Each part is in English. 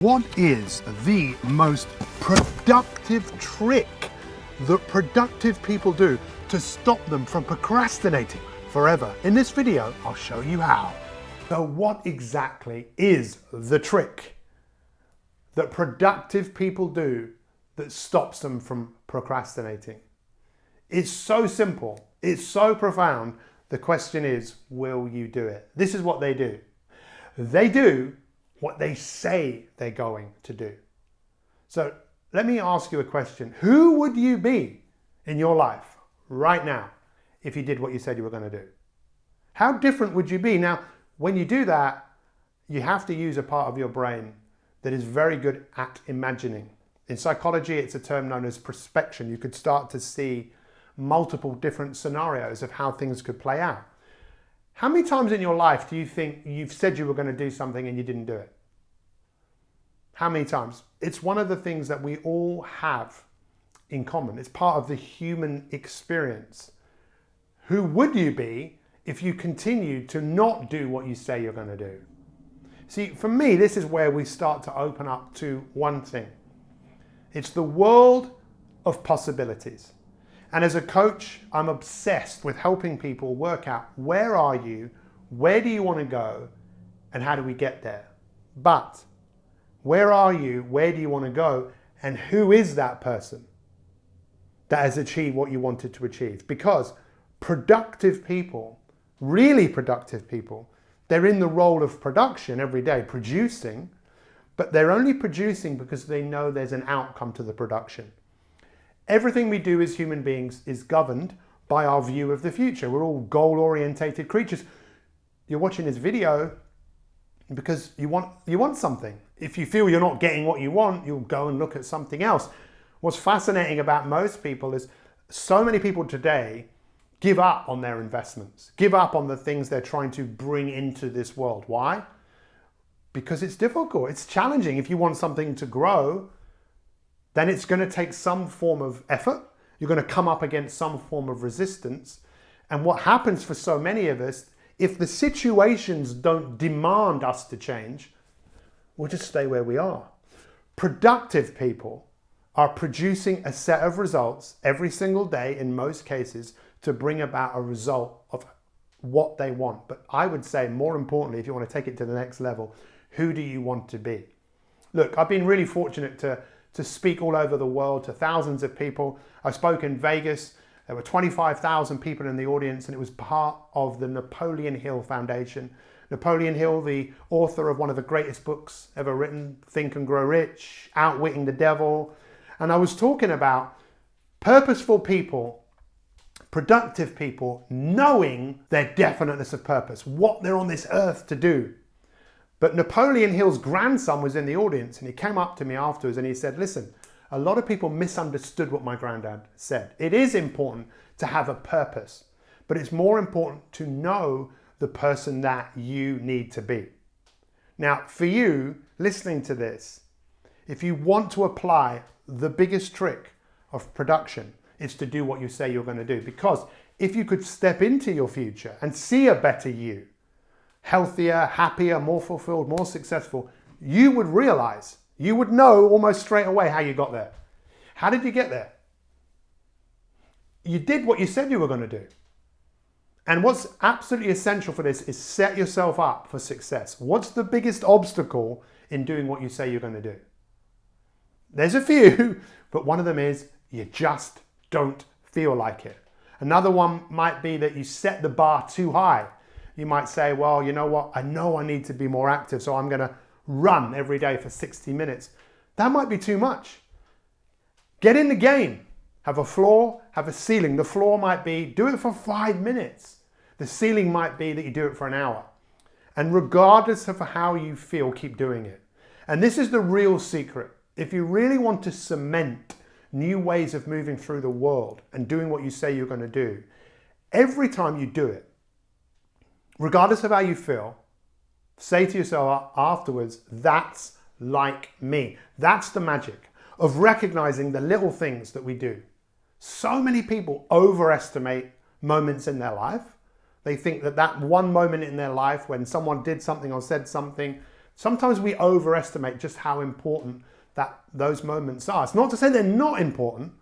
What is the most productive trick that productive people do to stop them from procrastinating forever? In this video, I'll show you how. So what exactly is the trick that productive people do that stops them from procrastinating? It's so simple. It's so profound. The question is, will you do it? This is what they do. They do what they say they're going to do. So let me ask you a question. Who would you be in your life right now if you did what you said you were going to do? How different would you be? Now, when you do that, you have to use a part of your brain that is very good at imagining. In psychology, it's a term known as prospection. You could start to see multiple different scenarios of how things could play out. How many times in your life do you think you've said you were going to do something and you didn't do it? How many times? It's one of the things that we all have in common. It's part of the human experience. Who would you be if you continued to not do what you say you're going to do? See, for me, this is where we start to open up to one thing. It's the world of possibilities. And as a coach, I'm obsessed with helping people work out where are you, where do you want to go, and how do we get there? But where are you, where do you want to go, and who is that person that has achieved what you wanted to achieve? Because productive people, really productive people, they're in the role of production every day, producing, but they're only producing because they know there's an outcome to the production. Everything we do as human beings is governed by our view of the future. We're all goal-orientated creatures. You're watching this video because you want something. If you feel you're not getting what you want, you'll go and look at something else. What's fascinating about most people is so many people today give up on their investments, give up on the things they're trying to bring into this world. Why? Because it's difficult, it's challenging. If you want something to grow, then it's going to take some form of effort. You're going to come up against some form of resistance. And what happens for so many of us, if the situations don't demand us to change, we'll just stay where we are. Productive people are producing a set of results every single day, in most cases, to bring about a result of what they want. But I would say, more importantly, if you want to take it to the next level, who do you want to be? Look, I've been really fortunate to speak all over the world to thousands of people. I spoke in Vegas. There were 25,000 people in the audience, and it was part of the Napoleon Hill Foundation. Napoleon Hill, the author of one of the greatest books ever written, Think and Grow Rich, Outwitting the Devil. And I was talking about purposeful people, productive people, knowing their definiteness of purpose, what they're on this earth to do. But Napoleon Hill's grandson was in the audience, and he came up to me afterwards and he said, listen, a lot of people misunderstood what my granddad said. It is important to have a purpose, but it's more important to know the person that you need to be. Now, for you listening to this, if you want to apply the biggest trick of production, it's to do what you say you're going to do. Because if you could step into your future and see a better you, healthier, happier, more fulfilled, more successful, you would realize, you would know almost straight away how you got there. How did you get there? You did what you said you were going to do. And what's absolutely essential for this is set yourself up for success. What's the biggest obstacle in doing what you say you're going to do? There's a few, but one of them is you just don't feel like it. Another one might be that you set the bar too high. You might say, well, you know what? I know I need to be more active, so I'm going to run every day for 60 minutes. That might be too much. Get in the game. Have a floor, have a ceiling. The floor might be, do it for 5 minutes. The ceiling might be that you do it for an hour. And regardless of how you feel, keep doing it. And this is the real secret. If you really want to cement new ways of moving through the world and doing what you say you're going to do, every time you do it, regardless of how you feel, say to yourself afterwards, that's like me. That's the magic of recognizing the little things that we do. So many people overestimate moments in their life. They think that one moment in their life when someone did something or said something Sometimes we overestimate just how important those moments are. It's not to say they're not important,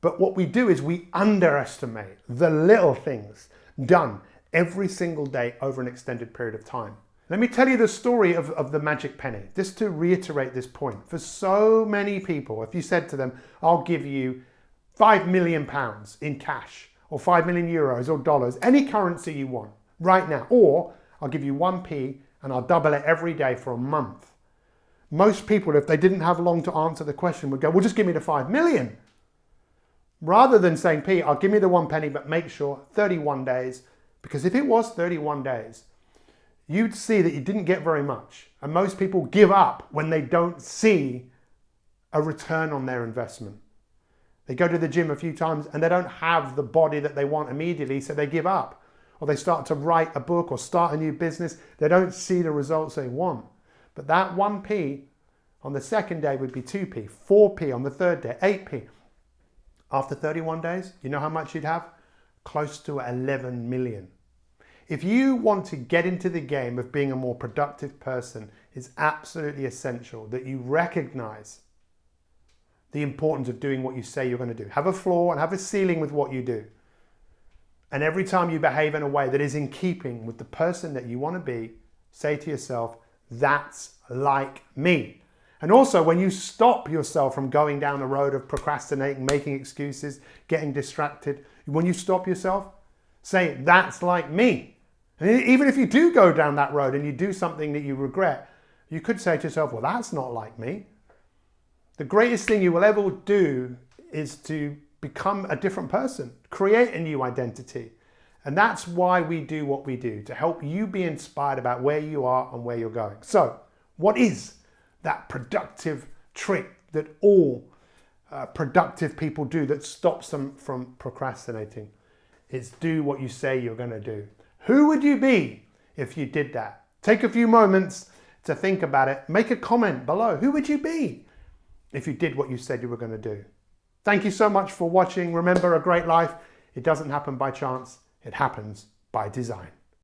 but what we do is we underestimate the little things done every single day over an extended period of time. Let me tell you the story of the magic penny, just to reiterate this point. For so many people, if you said to them, I'll give you £5 million in cash, or 5 million euros or dollars, any currency you want right now, or I'll give you 1p and I'll double it every day for a month. Most people, if they didn't have long to answer the question, would go, well, just give me the 5 million. Rather than saying, P, I'll give me the 1 penny, but make sure 31 days, because if it was 31 days, you'd see that you didn't get very much. And most people give up when they don't see a return on their investment. They go to the gym a few times and they don't have the body that they want immediately, so they give up. Or they start to write a book or start a new business. They don't see the results they want. But that 1p on the second day would be 2p, 4p on the third day, 8p. After 31 days, you know how much you'd have? Close to 11 million. If you want to get into the game of being a more productive person, it's absolutely essential that you recognize the importance of doing what you say you're going to do. Have a floor and have a ceiling with what you do. And every time you behave in a way that is in keeping with the person that you want to be, say to yourself, that's like me. And also, when you stop yourself from going down the road of procrastinating, making excuses, getting distracted, when you stop yourself, say, that's like me. And even if you do go down that road and you do something that you regret, you could say to yourself, well, that's not like me. The greatest thing you will ever do is to become a different person, create a new identity. And that's why we do what we do, to help you be inspired about where you are and where you're going. So, what is that productive trick that all productive people do that stops them from procrastinating? It's do what you say you're going to do. Who would you be if you did that? Take a few moments to think about it. Make a comment below. Who would you be if you did what you said you were going to do? Thank you so much for watching. Remember, a great life, it doesn't happen by chance. It happens by design.